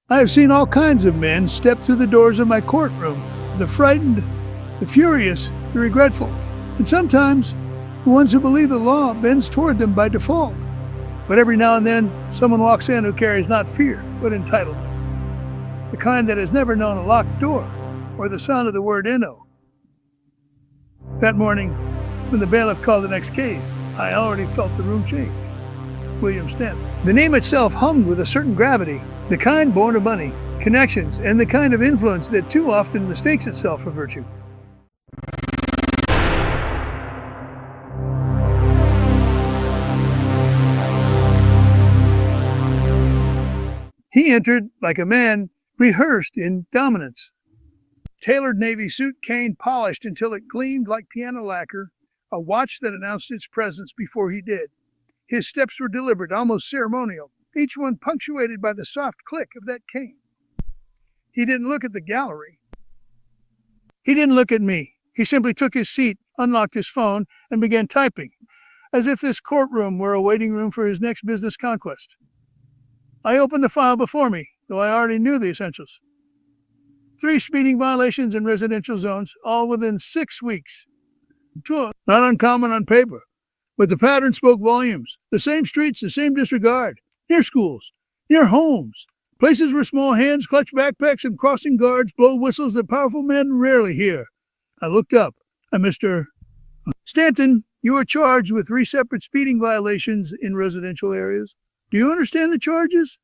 I have seen all kinds of men step through the doors of my courtroom, the frightened, the furious, the regretful, and sometimes the ones who believe the law bends toward them by default. But every now and then, someone walks in who carries not fear, but entitlement. The kind that has never known a locked door or the sound of the word "no." That morning, when the bailiff called the next case, I already felt the room change. William Stanton. The name itself hummed with a certain gravity, the kind born of money, connections, and the kind of influence that too often mistakes itself for virtue. He entered like a man rehearsed in dominance. Tailored navy suit, cane polished until it gleamed like piano lacquer, a watch that announced its presence before he did. His steps were deliberate, almost ceremonial, each one punctuated by the soft click of that cane. He didn't look at the gallery. He didn't look at me. He simply took his seat, unlocked his phone, and began typing, as if this courtroom were a waiting room for his next business conquest. I opened the file before me, though I already knew the essentials. 3 speeding violations in residential zones, all within 6 weeks. 2, not uncommon on paper, but the pattern spoke volumes. The same streets, the same disregard. Near schools, near homes, places where small hands clutch backpacks and crossing guards blow whistles that powerful men rarely hear. I looked up. Mr. Stanton, you are charged with 3 separate speeding violations in residential areas. Do you understand the charges?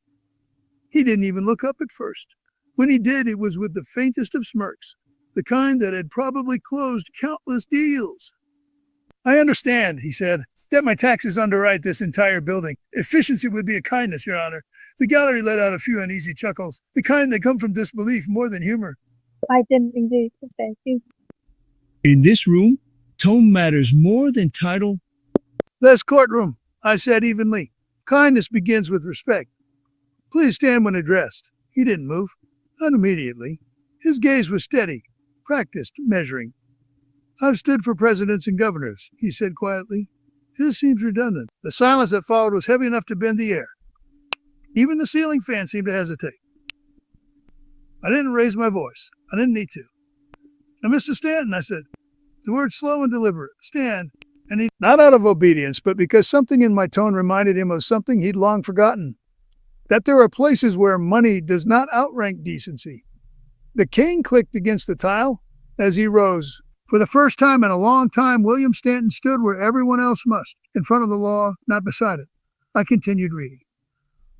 He didn't even look up at first. When he did, it was with the faintest of smirks, the kind that had probably closed countless deals. I understand, he said, that my taxes underwrite this entire building. Efficiency would be a kindness, Your Honor. The gallery let out a few uneasy chuckles, the kind that come from disbelief more than humor. I didn't indeed. Thank you. In this room, tone matters more than title. This courtroom, I said evenly. Kindness begins with respect. Please stand when addressed. He didn't move. Not immediately. His gaze was steady, practiced, measuring. I've stood for presidents and governors, he said quietly. This seems redundant. The silence that followed was heavy enough to bend the air. Even the ceiling fan seemed to hesitate. I didn't raise my voice. I didn't need to. Now, Mr. Stanton, I said, the word slow and deliberate. Stand. And he, not out of obedience, but because something in my tone reminded him of something he'd long forgotten. That there are places where money does not outrank decency. The cane clicked against the tile as he rose. For the first time in a long time, William Stanton stood where everyone else must, in front of the law, not beside it. I continued reading.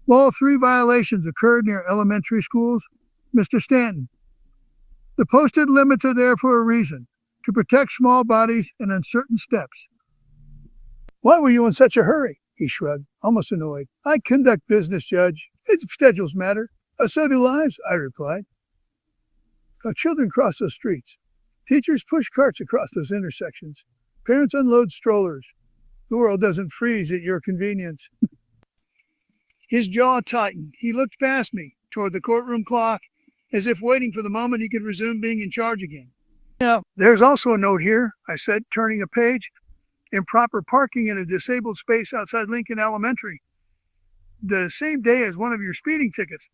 Law 3 violations occurred near elementary schools. Mr. Stanton, the posted limits are there for a reason, to protect small bodies and uncertain steps. Why were you in such a hurry? He shrugged, almost annoyed. I conduct business, Judge. Its schedules matter. So do lives, I replied. Children cross those streets. Teachers push carts across those intersections. Parents unload strollers. The world doesn't freeze at your convenience. His jaw tightened. He looked past me, toward the courtroom clock, as if waiting for the moment he could resume being in charge again. Now, there's also a note here, I said, turning a page. Improper parking in a disabled space outside Lincoln Elementary. The same day as one of your speeding tickets.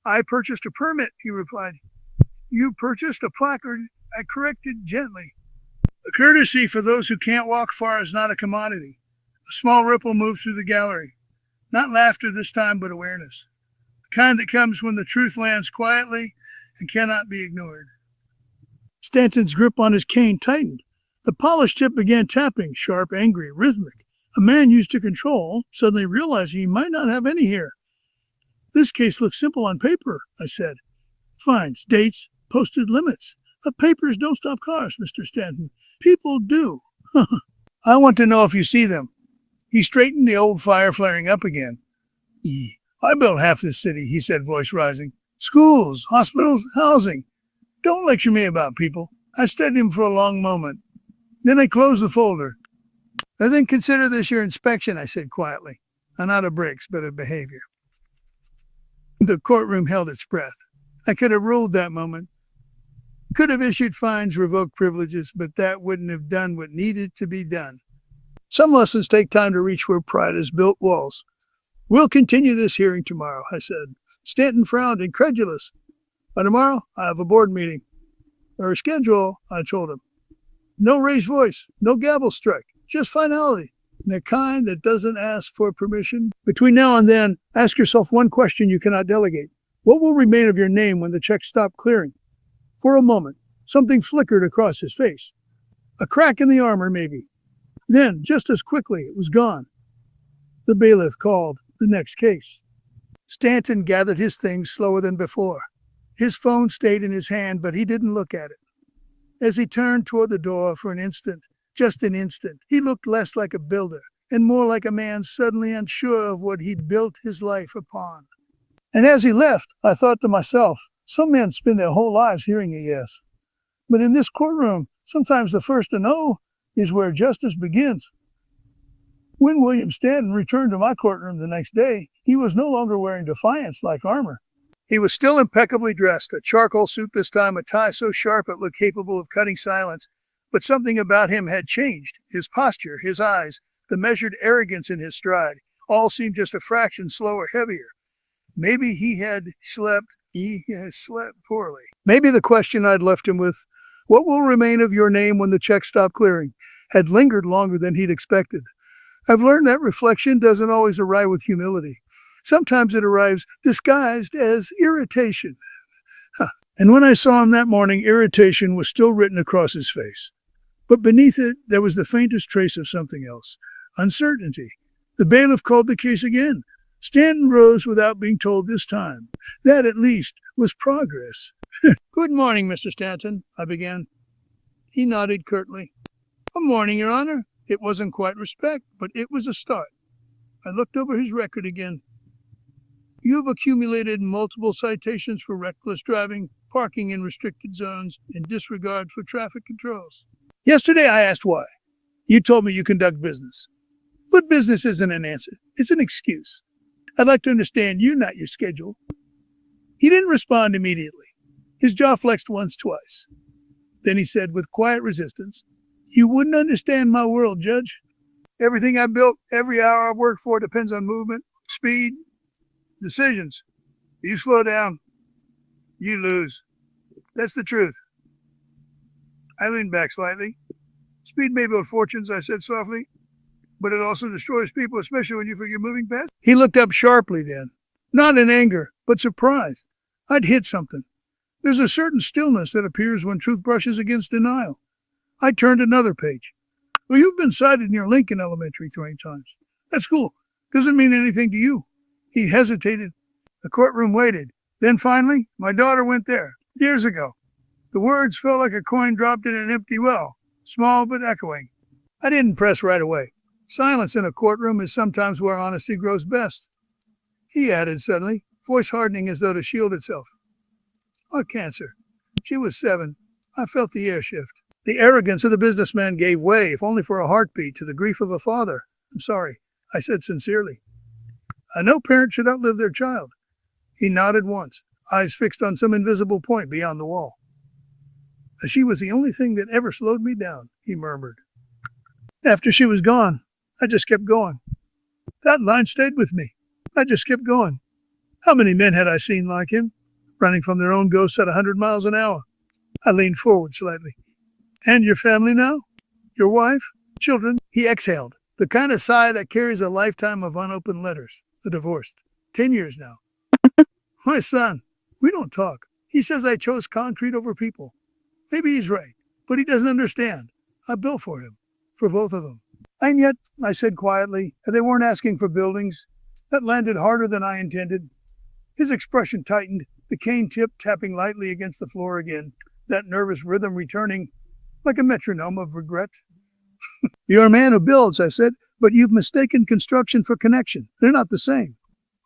I purchased a permit, he replied. You purchased a placard, I corrected gently. A courtesy for those who can't walk far is not a commodity. A small ripple moved through the gallery. Not laughter this time, but awareness. The kind that comes when the truth lands quietly and cannot be ignored. Stanton's grip on his cane tightened. The polished tip began tapping, sharp, angry, rhythmic. A man used to control, suddenly realizing he might not have any here. This case looks simple on paper, I said. Fines, dates, posted limits. But papers don't stop cars, Mr. Stanton. People do. I want to know if you see them. He straightened, the old fire flaring up again. I built half this city, he said, voice rising. Schools, hospitals, housing. Don't lecture me about people. I studied him for a long moment. Then I closed the folder. I then consider this your inspection, I said quietly. Not of bricks, but of behavior. The courtroom held its breath. I could have ruled that moment. Could have issued fines, revoked privileges, but that wouldn't have done what needed to be done. Some lessons take time to reach where pride has built walls. We'll continue this hearing tomorrow, I said. Stanton frowned, incredulous. By tomorrow, I have a board meeting. Or schedule, I told him. No raised voice, no gavel strike, just finality. The kind that doesn't ask for permission. Between now and then, ask yourself one question you cannot delegate. What will remain of your name when the checks stop clearing? For a moment, something flickered across his face. A crack in the armor, maybe. Then, just as quickly, it was gone. The bailiff called the next case. Stanton gathered his things slower than before. His phone stayed in his hand, but he didn't look at it. As he turned toward the door for an instant, just an instant, he looked less like a builder and more like a man suddenly unsure of what he'd built his life upon. And as he left, I thought to myself, some men spend their whole lives hearing a yes. But in this courtroom, sometimes the first to know is where justice begins. When William Stanton returned to my courtroom the next day, he was no longer wearing defiance-like armor. He was still impeccably dressed, a charcoal suit this time, a tie so sharp it looked capable of cutting silence. But something about him had changed. His posture, his eyes, the measured arrogance in his stride, all seemed just a fraction slower, heavier. Maybe he has slept poorly. Maybe the question I'd left him with, what will remain of your name when the checks stop clearing, had lingered longer than he'd expected. I've learned that reflection doesn't always arrive with humility. Sometimes it arrives disguised as irritation. And when I saw him that morning, irritation was still written across his face. But beneath it, there was the faintest trace of something else. Uncertainty. The bailiff called the case again. Stanton rose without being told this time. That, at least, was progress. Good morning, Mr. Stanton, I began. He nodded curtly. Good morning, Your Honor. It wasn't quite respect, but it was a start. I looked over his record again. You have accumulated multiple citations for reckless driving, parking in restricted zones, and disregard for traffic controls. Yesterday I asked why. You told me you conduct business. But business isn't an answer. It's an excuse. I'd like to understand you, not your schedule. He didn't respond immediately. His jaw flexed once, twice. Then he said with quiet resistance, You wouldn't understand my world, Judge. Everything I built, every hour I work for depends on movement, speed, decisions. You slow down, you lose. That's the truth. I leaned back slightly. Speed may build fortunes, I said softly, but it also destroys people, especially when you forget moving fast. He looked up sharply then, not in anger, but surprise. I'd hit something. There's a certain stillness that appears when truth brushes against denial. I turned another page. Well, you've been cited near Lincoln Elementary 20 times. That's cool. Doesn't mean anything to you. He hesitated. The courtroom waited. Then finally, my daughter went there, years ago. The words felt like a coin dropped in an empty well, small but echoing. I didn't press right away. Silence in a courtroom is sometimes where honesty grows best. He added suddenly, voice hardening as though to shield itself. Cancer. She was 7. I felt the air shift. The arrogance of the businessman gave way, if only for a heartbeat, to the grief of a father. I'm sorry, I said sincerely. No parent should outlive their child. He nodded once, eyes fixed on some invisible point beyond the wall. She was the only thing that ever slowed me down, he murmured. After she was gone, I just kept going. That line stayed with me. I just kept going. How many men had I seen like him, running from their own ghosts at 100 miles an hour? I leaned forward slightly. And your family now? Your wife? Children? He exhaled, the kind of sigh that carries a lifetime of unopened letters. The divorced. 10 years now. My son, we don't talk. He says I chose concrete over people. Maybe he's right, but he doesn't understand. I built for him, for both of them. And yet, I said quietly, they weren't asking for buildings. That landed harder than I intended. His expression tightened, the cane tip tapping lightly against the floor again, that nervous rhythm returning, like a metronome of regret. You're a man who builds, I said, but you've mistaken construction for connection. They're not the same.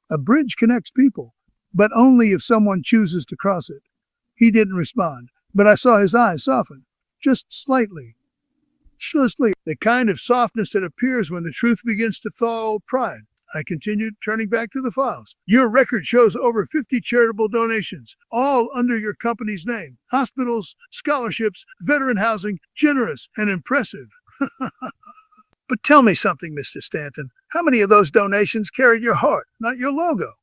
A bridge connects people, but only if someone chooses to cross it. He didn't respond, but I saw his eyes soften, just slightly. Slightly, the kind of softness that appears when the truth begins to thaw old pride. I continued, turning back to the files. Your record shows over 50 charitable donations, all under your company's name. Hospitals, scholarships, veteran housing, generous and impressive. But tell me something, Mr. Stanton. How many of those donations carried your heart, not your logo?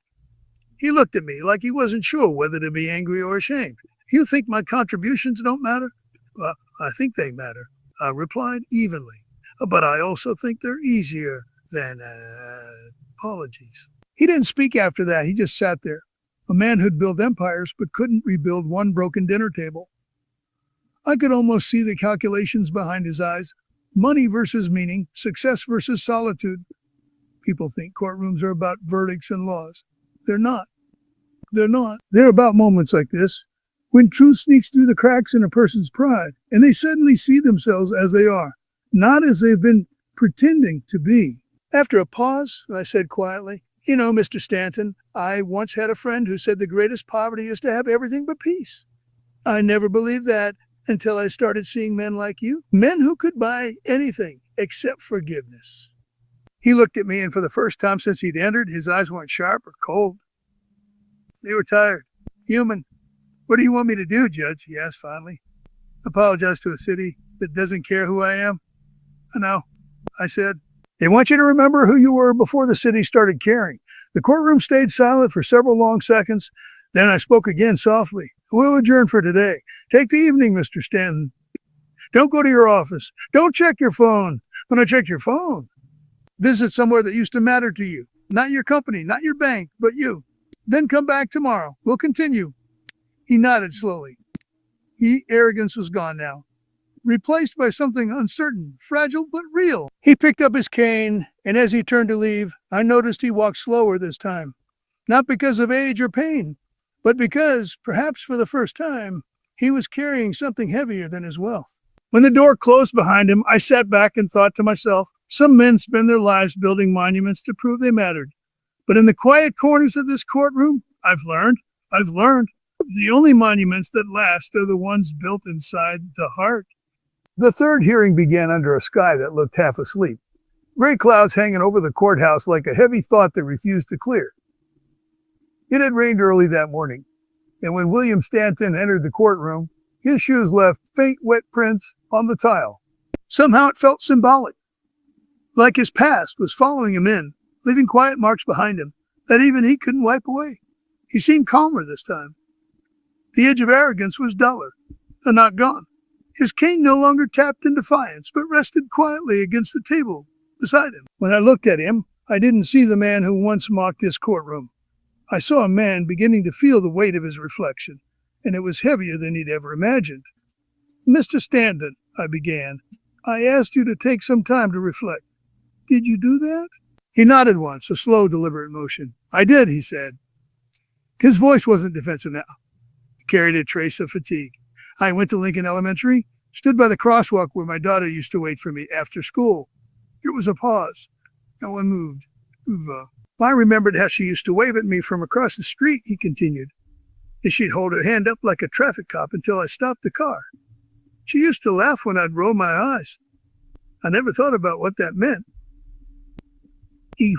He looked at me like he wasn't sure whether to be angry or ashamed. You think my contributions don't matter? Well, I think they matter, I replied evenly. But I also think they're easier than apologies. He didn't speak after that. He just sat there. A man who'd built empires but couldn't rebuild one broken dinner table. I could almost see the calculations behind his eyes. Money versus meaning, success versus solitude. People think courtrooms are about verdicts and laws. They're not. They're not. They're about moments like this, when truth sneaks through the cracks in a person's pride, and they suddenly see themselves as they are, not as they've been pretending to be. After a pause, I said quietly, "You know, Mr. Stanton, I once had a friend who said the greatest poverty is to have everything but peace. I never believed that until I started seeing men like you, men who could buy anything except forgiveness." He looked at me, and for the first time since he'd entered, his eyes weren't sharp or cold. They were tired, human. "What do you want me to do, Judge?" he asked finally. "Apologize to a city that doesn't care who I am?" "I know," I said. "They want you to remember who you were before the city started caring." The courtroom stayed silent for several long seconds. Then I spoke again softly. "We'll adjourn for today. Take the evening, Mr. Stanton. Don't go to your office. Don't check your phone. When I check your phone, visit somewhere that used to matter to you. Not your company, not your bank, but you. Then come back tomorrow. We'll continue." He nodded slowly. Arrogance was gone now, replaced by something uncertain, fragile, but real. He picked up his cane, and as he turned to leave, I noticed he walked slower this time. Not because of age or pain, but because, perhaps for the first time, he was carrying something heavier than his wealth. When the door closed behind him, I sat back and thought to myself, some men spend their lives building monuments to prove they mattered. But in the quiet corners of this courtroom, I've learned, the only monuments that last are the ones built inside the heart. The third hearing began under a sky that looked half asleep. Gray clouds hanging over the courthouse like a heavy thought that refused to clear. It had rained early that morning, and when William Stanton entered the courtroom, his shoes left faint wet prints on the tile. Somehow it felt symbolic, like his past was following him in, leaving quiet marks behind him that even he couldn't wipe away. He seemed calmer this time. The edge of arrogance was duller, though not gone. His cane no longer tapped in defiance, but rested quietly against the table beside him. When I looked at him, I didn't see the man who once mocked this courtroom. I saw a man beginning to feel the weight of his reflection, and it was heavier than he'd ever imagined. "Mr. Stanton," I began, "I asked you to take some time to reflect. Did you do that?" He nodded once, a slow, deliberate motion. "I did," he said. His voice wasn't defensive now. It carried a trace of fatigue. "I went to Lincoln Elementary, stood by the crosswalk where my daughter used to wait for me after school. There was a pause. No one moved. I remembered how she used to wave at me from across the street," he continued. "And she'd hold her hand up like a traffic cop until I stopped the car. She used to laugh when I'd roll my eyes. I never thought about what that meant."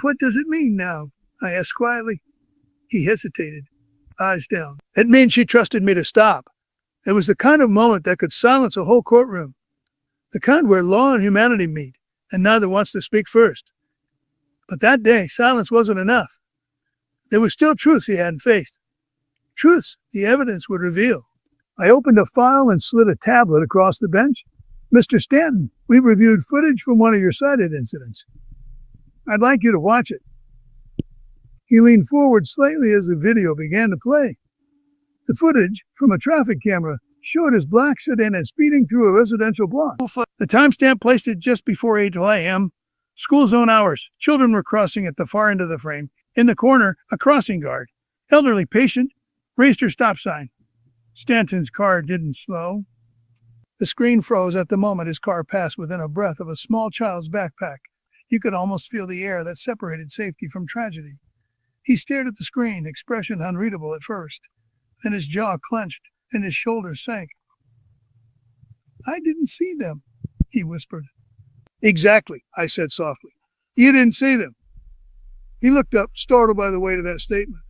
"What does it mean now?" I asked quietly. He hesitated, eyes down. "It means she trusted me to stop. It was the kind of moment that could silence a whole courtroom. The kind where law and humanity meet, and neither wants to speak first. But that day, silence wasn't enough. There were still truths he hadn't faced. Truths the evidence would reveal." I opened a file and slid a tablet across the bench. "Mr. Stanton, we've reviewed footage from one of your cited incidents. I'd like you to watch it." He leaned forward slightly as the video began to play. The footage, from a traffic camera, showed his black sedan speeding through a residential block. The timestamp placed it just before 8 a.m. School zone hours. Children were crossing at the far end of the frame. In the corner, a crossing guard, elderly patient, raised her stop sign. Stanton's car didn't slow. The screen froze at the moment his car passed within a breath of a small child's backpack. You could almost feel the air that separated safety from tragedy. He stared at the screen, expression unreadable at first. Then his jaw clenched and his shoulders sank. "I didn't see them," he whispered. "Exactly," I said softly. "You didn't see them." He looked up, startled by the weight of that statement.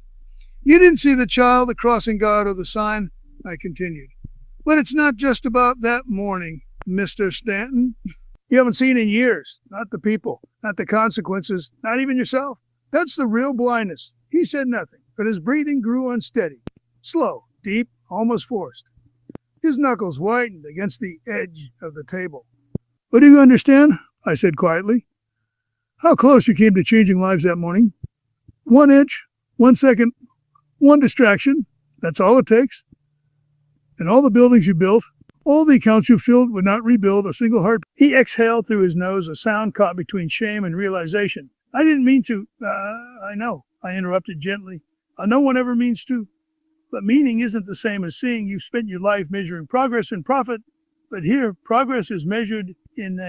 "You didn't see the child, the crossing guard, or the sign," I continued. "But it's not just about that morning, Mr. Stanton. You haven't seen in years. Not the people, not the consequences, not even yourself. That's the real blindness." He said nothing. but his breathing grew unsteady, slow, deep, almost forced. His knuckles whitened against the edge of the table. "But do you understand?" I said quietly. "How close you came to changing lives that morning? 1 inch, 1 second, one distraction. That's all it takes. And all the buildings you built, all the accounts you filled would not rebuild a single heart." He exhaled through his nose, a sound caught between shame and realization. "I didn't mean to. I know," I interrupted gently. "No one ever means to. But meaning isn't the same as seeing. You've spent your life measuring progress and profit, but here progress is measured in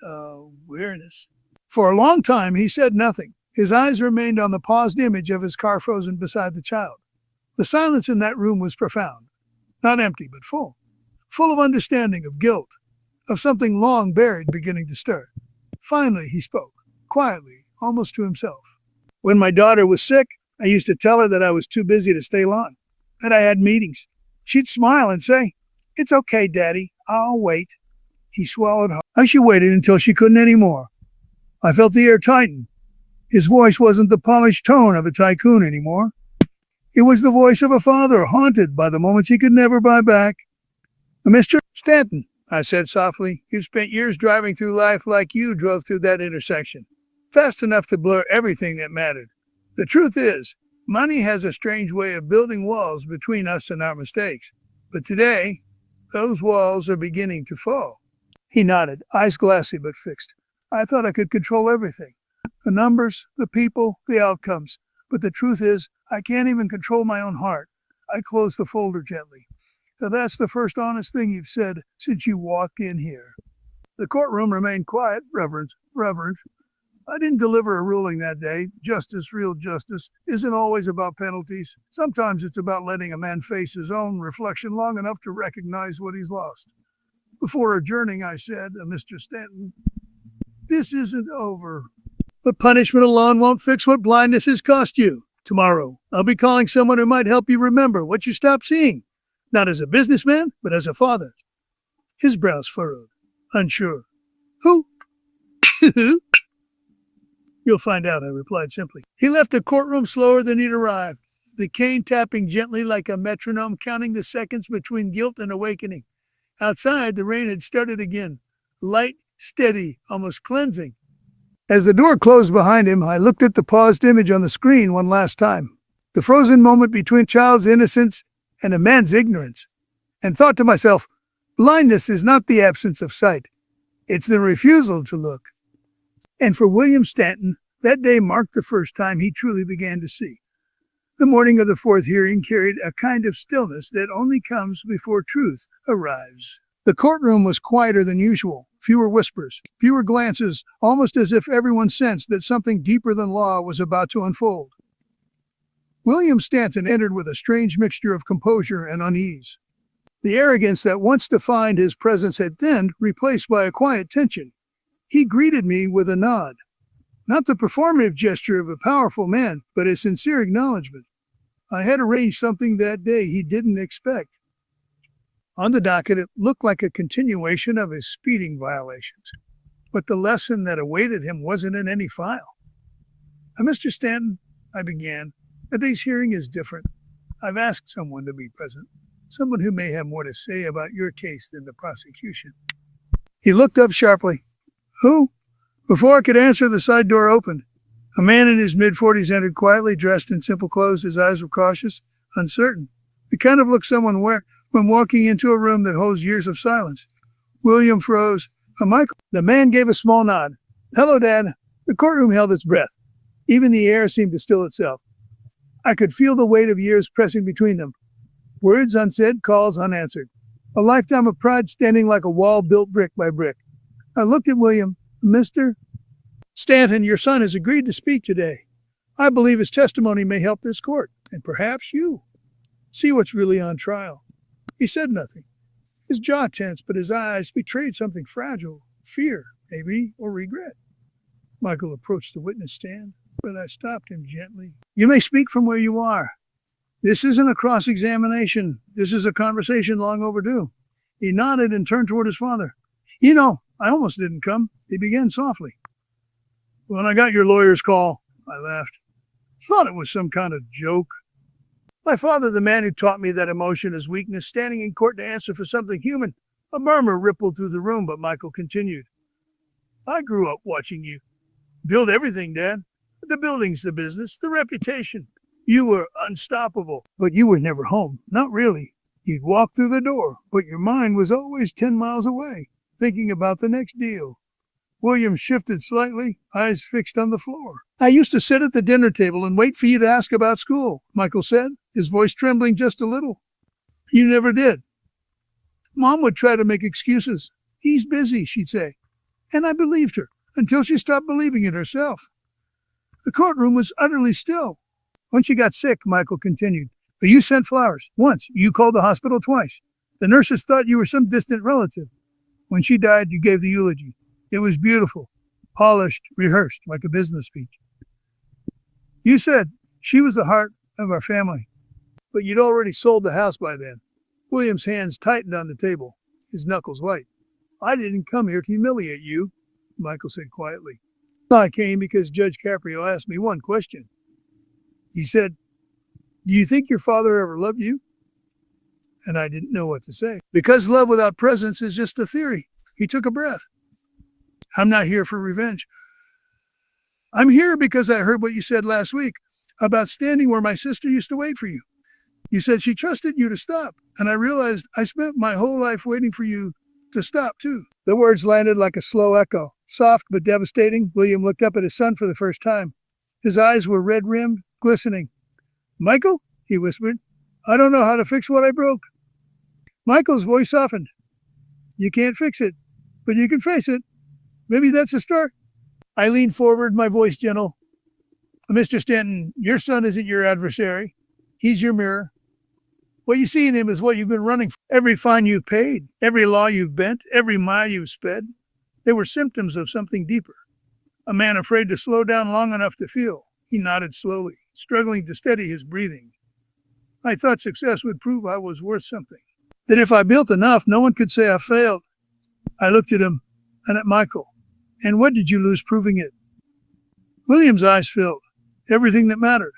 awareness." For a long time he said nothing. His eyes remained on the paused image of his car frozen beside the child. The silence in that room was profound. Not empty, but full. Full of understanding, of guilt, of something long buried beginning to stir. Finally he spoke, quietly, almost to himself. "When my daughter was sick, I used to tell her that I was too busy to stay long, that I had meetings. She'd smile and say, 'It's okay, Daddy, I'll wait.'" He swallowed hard. She waited until she couldn't any more. I felt the air tighten. His voice wasn't the polished tone of a tycoon anymore. It was the voice of a father haunted by the moments he could never buy back. "Mr. Stanton," I said softly, "you've spent years driving through life like you drove through that intersection, fast enough to blur everything that mattered. The truth is, money has a strange way of building walls between us and our mistakes. But today, those walls are beginning to fall." He nodded, eyes glassy but fixed. "I thought I could control everything. The numbers, the people, the outcomes. But the truth is, I can't even control my own heart." I closed the folder gently. "Now that's the first honest thing you've said since you walked in here." The courtroom remained quiet. Reverend. I didn't deliver a ruling that day. Justice, real justice, isn't always about penalties. Sometimes it's about letting a man face his own reflection long enough to recognize what he's lost. Before adjourning, I said, "Mr. Stanton, this isn't over. But punishment alone won't fix what blindness has cost you. Tomorrow, I'll be calling someone who might help you remember what you stopped seeing, not as a businessman, but as a father." His brows furrowed, unsure. "Who?" "You'll find out," I replied simply. He left the courtroom slower than he'd arrived, the cane tapping gently like a metronome, counting the seconds between guilt and awakening. Outside, the rain had started again, light, steady, almost cleansing. As the door closed behind him, I looked at the paused image on the screen one last time, the frozen moment between a child's innocence and a man's ignorance, and thought to myself, blindness is not the absence of sight. It's the refusal to look. And for William Stanton, that day marked the first time he truly began to see. The morning of the fourth hearing carried a kind of stillness that only comes before truth arrives. The courtroom was quieter than usual, fewer whispers, fewer glances, almost as if everyone sensed that something deeper than law was about to unfold. William Stanton entered with a strange mixture of composure and unease. The arrogance that once defined his presence had thinned, replaced by a quiet tension. He greeted me with a nod. Not the performative gesture of a powerful man, but a sincere acknowledgement. I had arranged something that day he didn't expect. On the docket, it looked like a continuation of his speeding violations. But the lesson that awaited him wasn't in any file. "Mr. Stanton," I began, "today's hearing is different. I've asked someone to be present, someone who may have more to say about your case than the prosecution." He looked up sharply. "Who?" Before I could answer, the side door opened. A man in his mid-40s entered quietly, dressed in simple clothes. His eyes were cautious, uncertain. The kind of look someone wears when walking into a room that holds years of silence. William froze. "Michael." The man gave a small nod. "Hello, Dad." The courtroom held its breath. Even the air seemed to still itself. I could feel the weight of years pressing between them. Words unsaid, calls unanswered. A lifetime of pride standing like a wall built brick by brick. I looked at William. "Mr. Stanton, your son has agreed to speak today. I believe his testimony may help this court, and perhaps you. See what's really on trial." He said nothing. His jaw tense, but his eyes betrayed something fragile. Fear, maybe, or regret. Michael approached the witness stand, but I stopped him gently. "You may speak from where you are. This isn't a cross-examination. This is a conversation long overdue." He nodded and turned toward his father. "You know, I almost didn't come," he began softly. "When I got your lawyer's call," I laughed. "Thought it was some kind of joke. My father, the man who taught me that emotion is weakness, standing in court to answer for something human. A murmur rippled through the room, but Michael continued. I grew up watching you build everything, Dad. The buildings, the business, the reputation. You were unstoppable. But you were never home. Not really. You'd walk through the door, but your mind was always 10 miles away, thinking about the next deal. William shifted slightly, eyes fixed on the floor. I used to sit at the dinner table and wait for you to ask about school, Michael said, his voice trembling just a little. You never did. Mom would try to make excuses. He's busy, she'd say. And I believed her, until she stopped believing it herself. The courtroom was utterly still. When she got sick, Michael continued, but you sent flowers. Once, you called the hospital twice. The nurses thought you were some distant relative. When she died, you gave the eulogy. It was beautiful, polished, rehearsed, like a business speech. You said she was the heart of our family, but you'd already sold the house by then. William's hands tightened on the table, his knuckles white. I didn't come here to humiliate you, Michael said quietly. I came because Judge Caprio asked me one question. He said, do you think your father ever loved you? And I didn't know what to say. Because love without presence is just a theory. He took a breath. I'm not here for revenge. I'm here because I heard what you said last week about standing where my sister used to wait for you. You said she trusted you to stop, and I realized I spent my whole life waiting for you to stop, too. The words landed like a slow echo. Soft but devastating, William looked up at his son for the first time. His eyes were red-rimmed, glistening. Michael, he whispered, I don't know how to fix what I broke. Michael's voice softened. You can't fix it, but you can face it. Maybe that's a start. I leaned forward, my voice gentle. Mr. Stanton, your son isn't your adversary. He's your mirror. What you see in him is what you've been running for. Every fine you've paid, every law you've bent, every mile you've sped, they were symptoms of something deeper. A man afraid to slow down long enough to feel. He nodded slowly, struggling to steady his breathing. I thought success would prove I was worth something. That if I built enough, no one could say I failed. I looked at him and at Michael. And what did you lose proving it? William's eyes filled. Everything that mattered.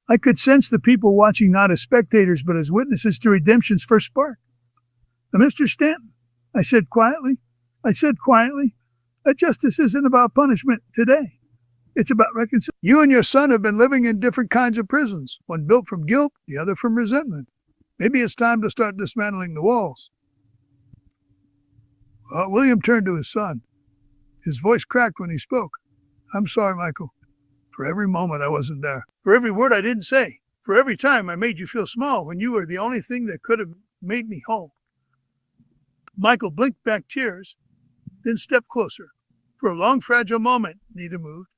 I could sense the people watching not as spectators, but as witnesses to redemption's first spark. Mr. Stanton, I said quietly, that justice isn't about punishment today. It's about reconciliation. You and your son have been living in different kinds of prisons, one built from guilt, the other from resentment. Maybe it's time to start dismantling the walls. William turned to his son. His voice cracked when he spoke. I'm sorry, Michael, for every moment I wasn't there, for every word I didn't say, for every time I made you feel small when you were the only thing that could have made me whole. Michael blinked back tears, then stepped closer. For a long, fragile moment, neither moved.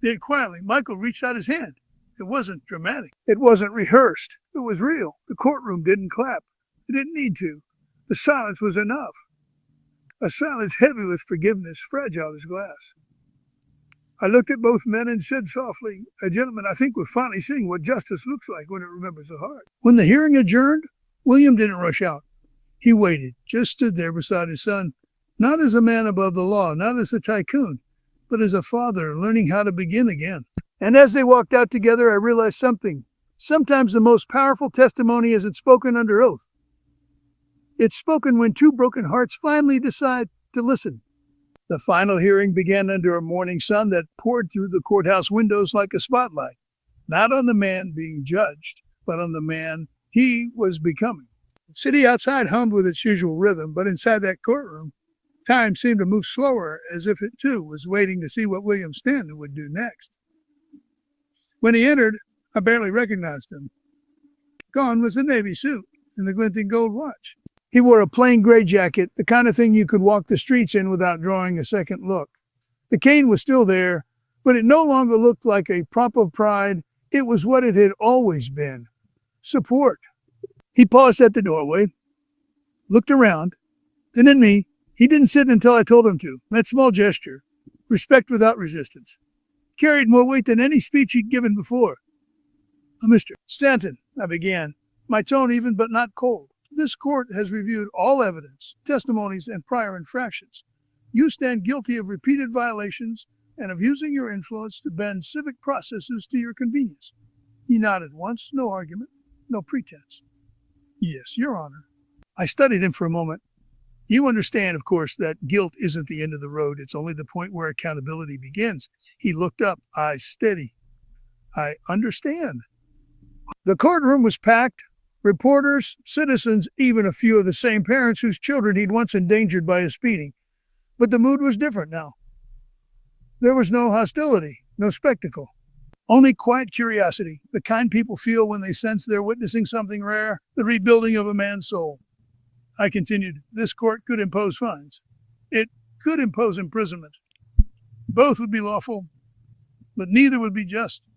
Then quietly, Michael reached out his hand. It wasn't dramatic. It wasn't rehearsed. It was real. The courtroom didn't clap. It didn't need to. The silence was enough. A silence heavy with forgiveness, fragile as glass. I looked at both men and said softly, Gentlemen, I think we're finally seeing what justice looks like when it remembers the heart. When the hearing adjourned, William didn't rush out. He waited, just stood there beside his son, not as a man above the law, not as a tycoon, but as a father learning how to begin again. And as they walked out together, I realized something. Sometimes the most powerful testimony isn't spoken under oath. It's spoken when two broken hearts finally decide to listen. The final hearing began under a morning sun that poured through the courthouse windows like a spotlight, not on the man being judged, but on the man he was becoming. The city outside hummed with its usual rhythm, but inside that courtroom, time seemed to move slower, as if it too was waiting to see what William Stanton would do next. When he entered, I barely recognized him. Gone was the navy suit and the glinting gold watch. He wore a plain gray jacket, the kind of thing you could walk the streets in without drawing a second look. The cane was still there, but it no longer looked like a prop of pride. It was what it had always been. Support. He paused at the doorway, looked around, then at me. He didn't sit until I told him to. That small gesture, respect without resistance, carried more weight than any speech he'd given before. Mr. Stanton, I began, my tone even but not cold. This court has reviewed all evidence, testimonies, and prior infractions. You stand guilty of repeated violations and of using your influence to bend civic processes to your convenience. He nodded once, no argument, no pretense. Yes, Your Honor. I studied him for a moment. You understand, of course, that guilt isn't the end of the road. It's only the point where accountability begins. He looked up, eyes steady. I understand. The courtroom was packed. Reporters, citizens, even a few of the same parents whose children he'd once endangered by his speeding. But the mood was different now. There was no hostility, no spectacle. Only quiet curiosity, the kind people feel when they sense they're witnessing something rare, the rebuilding of a man's soul. I continued, this court could impose fines. It could impose imprisonment. Both would be lawful, but neither would be just.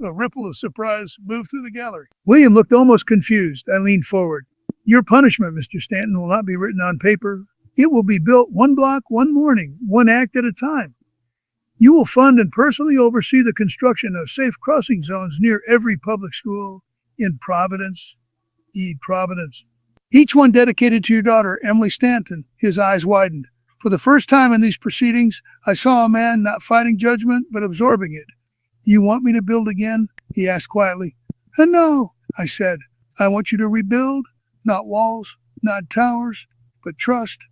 A ripple of surprise moved through the gallery. William looked almost confused. I leaned forward. Your punishment, Mr. Stanton, will not be written on paper. It will be built one block, one morning, one act at a time. You will fund and personally oversee the construction of safe crossing zones near every public school in Providence, Providence. Each one dedicated to your daughter, Emily Stanton. His eyes widened. For the first time in these proceedings, I saw a man not fighting judgment, but absorbing it. You want me to build again? He asked quietly. No, I said. I want you to rebuild, not walls, not towers, but trust.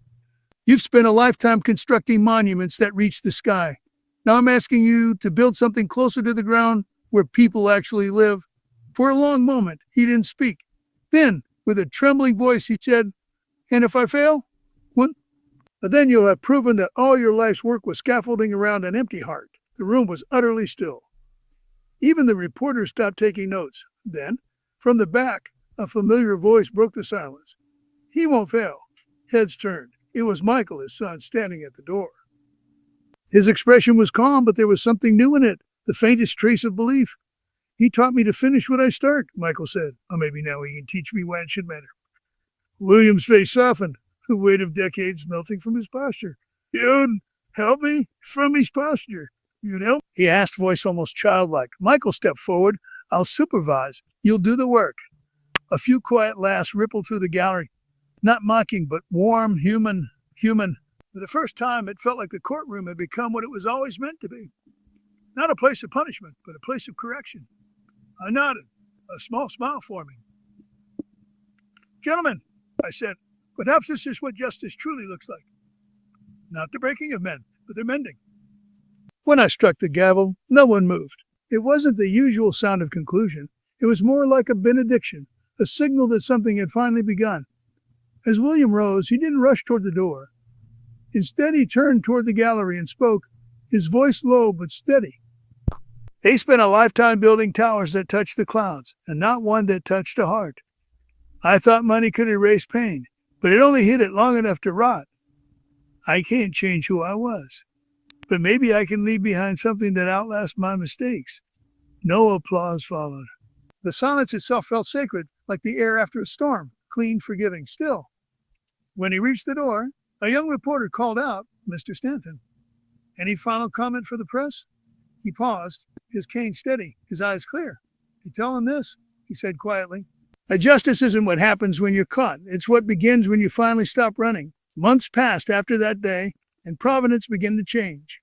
You've spent a lifetime constructing monuments that reach the sky. Now I'm asking you to build something closer to the ground where people actually live. For a long moment, he didn't speak. Then, with a trembling voice, he said, and if I fail? What? But then you'll have proven that all your life's work was scaffolding around an empty heart. The room was utterly still. Even the reporters stopped taking notes. Then, from the back, a familiar voice broke the silence. He won't fail. Heads turned. It was Michael, his son, standing at the door. His expression was calm, but there was something new in it, the faintest trace of belief. He taught me to finish what I start, Michael said. Or maybe now he can teach me why it should matter. William's face softened, the weight of decades melting from his posture. You'd help me from his posture. You'd help? He asked, voice almost childlike. Michael stepped forward. I'll supervise. You'll do the work. A few quiet laughs rippled through the gallery. Not mocking, but warm, human. For the first time, it felt like the courtroom had become what it was always meant to be. Not a place of punishment, but a place of correction. I nodded, a small smile forming. Gentlemen, I said, perhaps this is what justice truly looks like. Not the breaking of men, but their mending. When I struck the gavel, no one moved. It wasn't the usual sound of conclusion. It was more like a benediction, a signal that something had finally begun. As William rose, he didn't rush toward the door. Instead, he turned toward the gallery and spoke, his voice low but steady. They spent a lifetime building towers that touched the clouds, and not one that touched a heart. I thought money could erase pain, but it only hid it long enough to rot. I can't change who I was, but maybe I can leave behind something that outlasts my mistakes. No applause followed. The silence itself felt sacred, like the air after a storm, clean, forgiving. Still, when he reached the door, a young reporter called out, Mr. Stanton. Any final comment for the press? He paused, his cane steady, his eyes clear. You tell him this, he said quietly. Justice isn't what happens when you're caught. It's what begins when you finally stop running. Months passed after that day, and Providence began to change.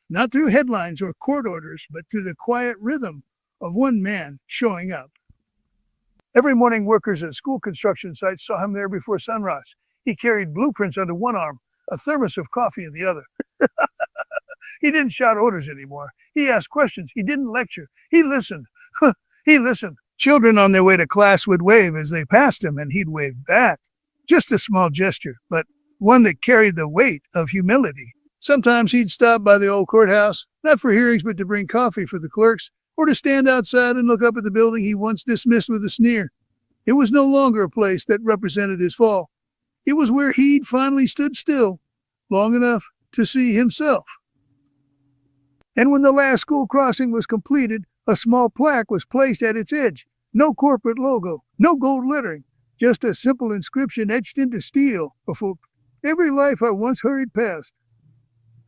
Not through headlines or court orders, but through the quiet rhythm of one man showing up. Every morning, workers at school construction sites saw him there before sunrise. He carried blueprints under one arm, a thermos of coffee in the other. He didn't shout orders anymore. He asked questions. He didn't lecture. He listened. He listened. Children on their way to class would wave as they passed him, and he'd wave back. Just a small gesture, but one that carried the weight of humility. Sometimes he'd stop by the old courthouse, not for hearings, but to bring coffee for the clerks, or to stand outside and look up at the building he once dismissed with a sneer. It was no longer a place that represented his fall. It was where he'd finally stood still, long enough to see himself. And when the last school crossing was completed, a small plaque was placed at its edge. No corporate logo, no gold lettering, just a simple inscription etched into steel before every life I once hurried past.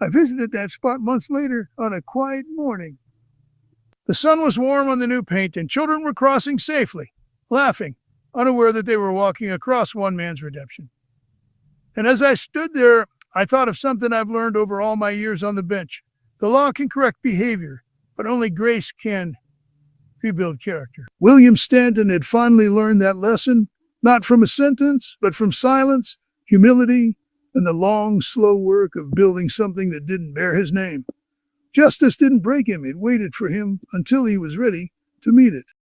I visited that spot months later on a quiet morning. The sun was warm on the new paint, and children were crossing safely, laughing, unaware that they were walking across one man's redemption. And as I stood there, I thought of something I've learned over all my years on the bench. The law can correct behavior, but only grace can rebuild character. William Stanton had finally learned that lesson, not from a sentence, but from silence, humility, and the long, slow work of building something that didn't bear his name. Justice didn't break him, it waited for him until he was ready to meet it.